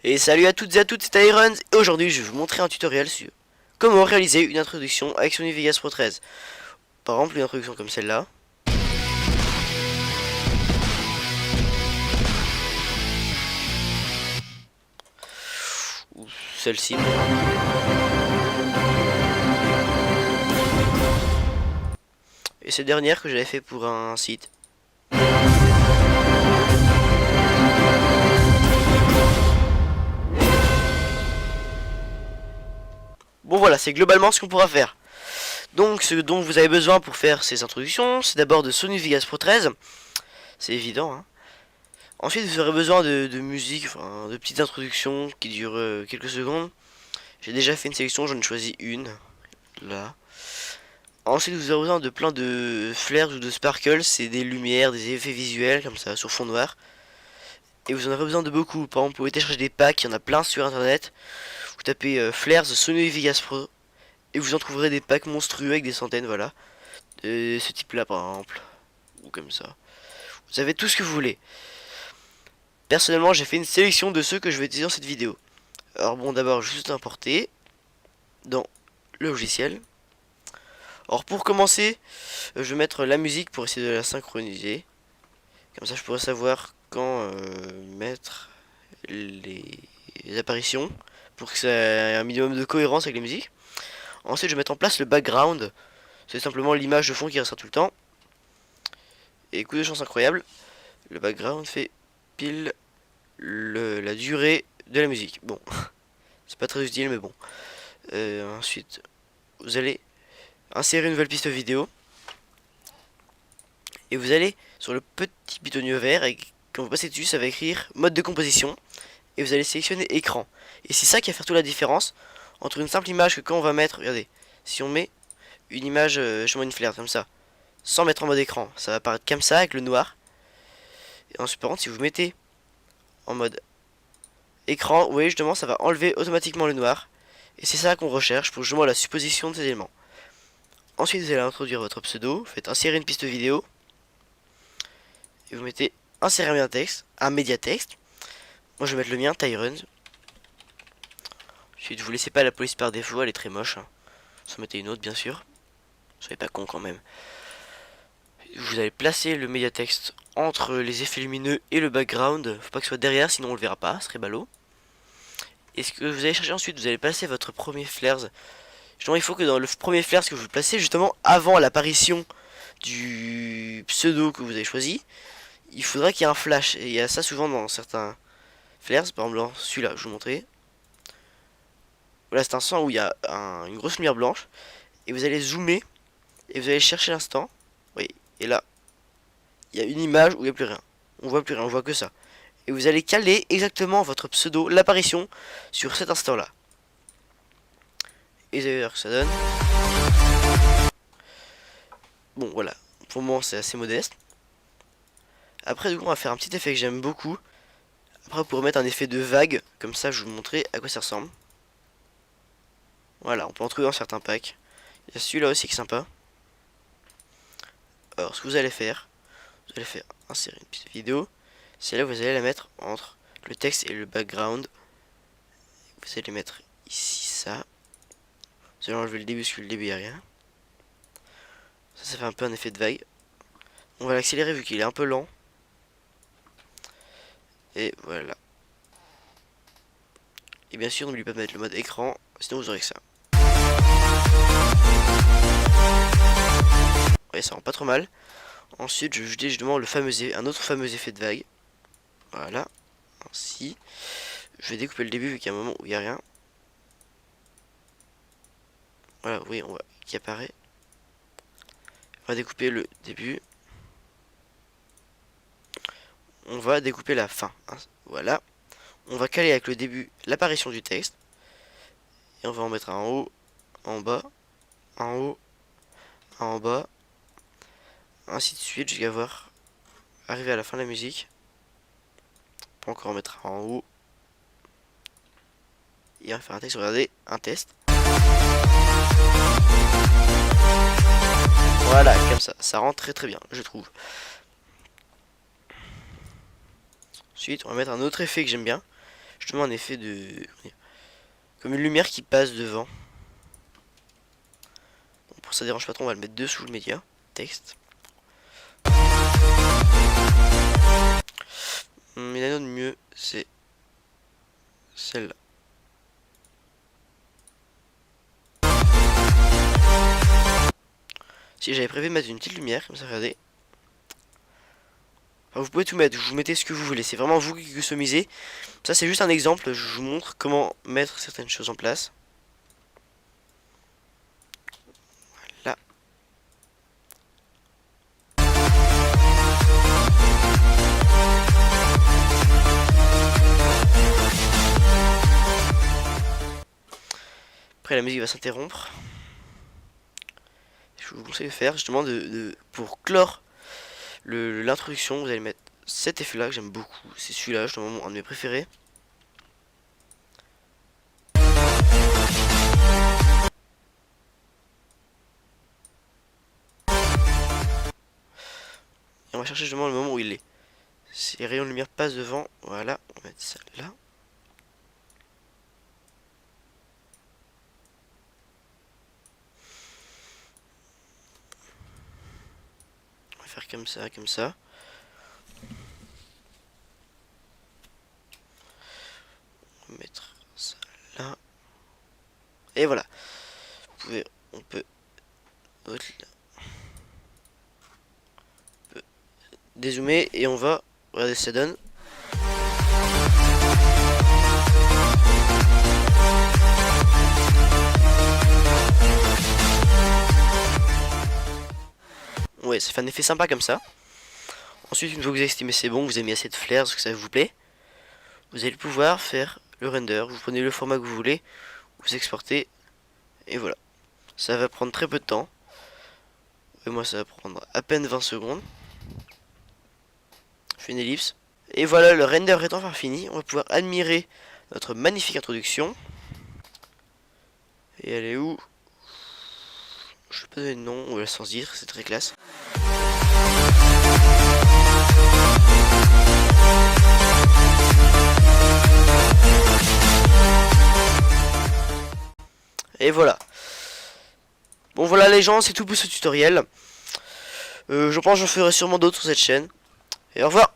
Et salut à toutes et à toutes, c'est Irons et aujourd'hui je vais vous montrer un tutoriel sur comment réaliser une introduction avec Sony Vegas Pro 13. Par exemple une introduction comme celle-là. Ou celle-ci. Et cette dernière que j'avais fait pour un site. Bon voilà, c'est globalement ce qu'on pourra faire. Donc ce dont vous avez besoin pour faire ces introductions, c'est d'abord de Sony Vegas Pro 13. C'est évident, hein. Ensuite vous aurez besoin de musique, enfin de petites introductions qui durent quelques secondes. J'ai déjà fait une sélection, j'en ai choisi une. Là. Ensuite vous aurez besoin de plein de flares ou de sparkles, c'est des lumières, des effets visuels comme ça sur fond noir. Et vous en aurez besoin de beaucoup, par exemple vous pouvez télécharger des packs, il y en a plein sur internet. Vous tapez flares Sony Vegas Pro et vous en trouverez des packs monstrueux avec des centaines, voilà. De ce type là par exemple, ou comme ça. Vous avez tout ce que vous voulez. Personnellement j'ai fait une sélection de ceux que je vais utiliser dans cette vidéo. Alors bon, d'abord juste importer dans le logiciel. Alors pour commencer, je vais mettre la musique pour essayer de la synchroniser. Comme ça je pourrais savoir quand mettre les apparitions pour que ça ait un minimum de cohérence avec les musiques. Ensuite je vais mettre en place le background. C'est simplement l'image de fond qui restera tout le temps. Et coup de chance incroyable, le background fait pile la durée de la musique. Bon, c'est pas très utile mais bon. Ensuite vous allez insérer une nouvelle piste vidéo. Et vous allez sur le petit bouton vert et quand vous passez dessus ça va écrire mode de composition. Et vous allez sélectionner écran. Et c'est ça qui va faire toute la différence entre une simple image que quand on va mettre, regardez, si on met une image, je mets une flare comme ça, sans mettre en mode écran, ça va apparaître comme ça avec le noir. Et ensuite par contre si vous mettez en mode écran, vous voyez justement ça va enlever automatiquement le noir. Et c'est ça qu'on recherche pour justement la supposition de ces éléments. Ensuite vous allez introduire votre pseudo, vous faites insérer une piste vidéo. Et vous mettez insérer un média texte. Moi je vais mettre le mien, Tyrone. Ensuite vous laissez pas la police par défaut, elle est très moche, hein. Vous en mettez une autre bien sûr. Soyez pas con quand même. Vous allez placer le média texte entre les effets lumineux et le background. Faut pas que ce soit derrière, sinon on le verra pas, ce serait ballot. Et ce que vous allez chercher ensuite, vous allez placer votre premier flares. Justement il faut que dans le premier flares que vous le placez justement avant l'apparition du pseudo que vous avez choisi, il faudra qu'il y ait un flash. Et il y a ça souvent dans certains flares, par exemple celui-là, je vous montrer. Voilà, c'est un sang où il y a une grosse lumière blanche. Et vous allez zoomer. Et vous allez chercher l'instant. Oui, et là, il y a une image où il n'y a plus rien. On voit plus rien, on voit que ça. Et vous allez caler exactement votre pseudo, l'apparition, sur cet instant-là. Et vous allez voir que ça donne. Bon, voilà. Pour le moment, c'est assez modeste. Après, du coup, on va faire un petit effet que j'aime beaucoup. Après, vous pourrez mettre un effet de vague. Comme ça, je vais vous montrer à quoi ça ressemble. Voilà, on peut en trouver dans certains packs. Il y a celui-là aussi qui est sympa. Alors, ce que vous allez faire, insérer une petite vidéo. C'est là où vous allez la mettre entre le texte et le background. Vous allez mettre ici ça. Vous allez enlever le début parce que le début il n'y a rien. Ça fait un peu un effet de vague. On va l'accélérer vu qu'il est un peu lent. Et voilà. Et bien sûr, n'oubliez pas de mettre le mode écran, sinon vous aurez que ça. Ouais, ça rend pas trop mal. Ensuite, je vais ajouter justement un autre fameux effet de vague. Voilà. Ainsi. Je vais découper le début vu qu'il y a un moment où il n'y a rien. Voilà, oui, on voit qui apparaît. On va découper le début. On va découper la fin. Voilà. On va caler avec le début l'apparition du texte. Et on va en mettre un en haut, en bas, en haut, en bas. Ainsi de suite jusqu'à voir arriver à la fin de la musique. On peut encore en mettre un en haut. Et on va faire un texte, regardez, un test. Voilà, comme ça rend très très bien, je trouve. Ensuite, on va mettre un autre effet que j'aime bien. justement un effet de... comme une lumière qui passe devant. Bon, pour ça dérange pas trop, on va le mettre dessous le média. Texte. Mais la note mieux, c'est celle-là. Si j'avais prévu de mettre une petite lumière, comme ça, regardez. Enfin, vous pouvez tout mettre, vous mettez ce que vous voulez, c'est vraiment vous qui customisez. Ça c'est juste un exemple, je vous montre comment mettre certaines choses en place. Voilà. Après la musique va s'interrompre. Je vous conseille de faire justement pour clore l'introduction, vous allez mettre cet effet là que j'aime beaucoup. C'est celui-là, justement un de mes préférés. Et on va chercher justement le moment où il est. Si les rayons de lumière passent devant, voilà, on va mettre ça là. On va faire comme ça, comme ça. On va mettre ça là. Et voilà. On peut dézoomer et on va regarder ce que ça donne. Ouais, ça fait un effet sympa comme ça. Ensuite, une fois que vous avez estimé c'est bon, vous avez mis assez de flair, ce que ça vous plaît, vous allez pouvoir faire le render. Vous prenez le format que vous voulez, vous exportez, et voilà. Ça va prendre très peu de temps. Et moi, ça va prendre à peine 20 secondes. Je fais une ellipse. Et voilà, le render est enfin fini. On va pouvoir admirer notre magnifique introduction. Et elle est où? Je ne vais pas donner de nom, on va sans dire, c'est très classe. Et voilà. Bon voilà les gens, c'est tout pour ce tutoriel. Je pense que j'en ferai sûrement d'autres sur cette chaîne. Et au revoir.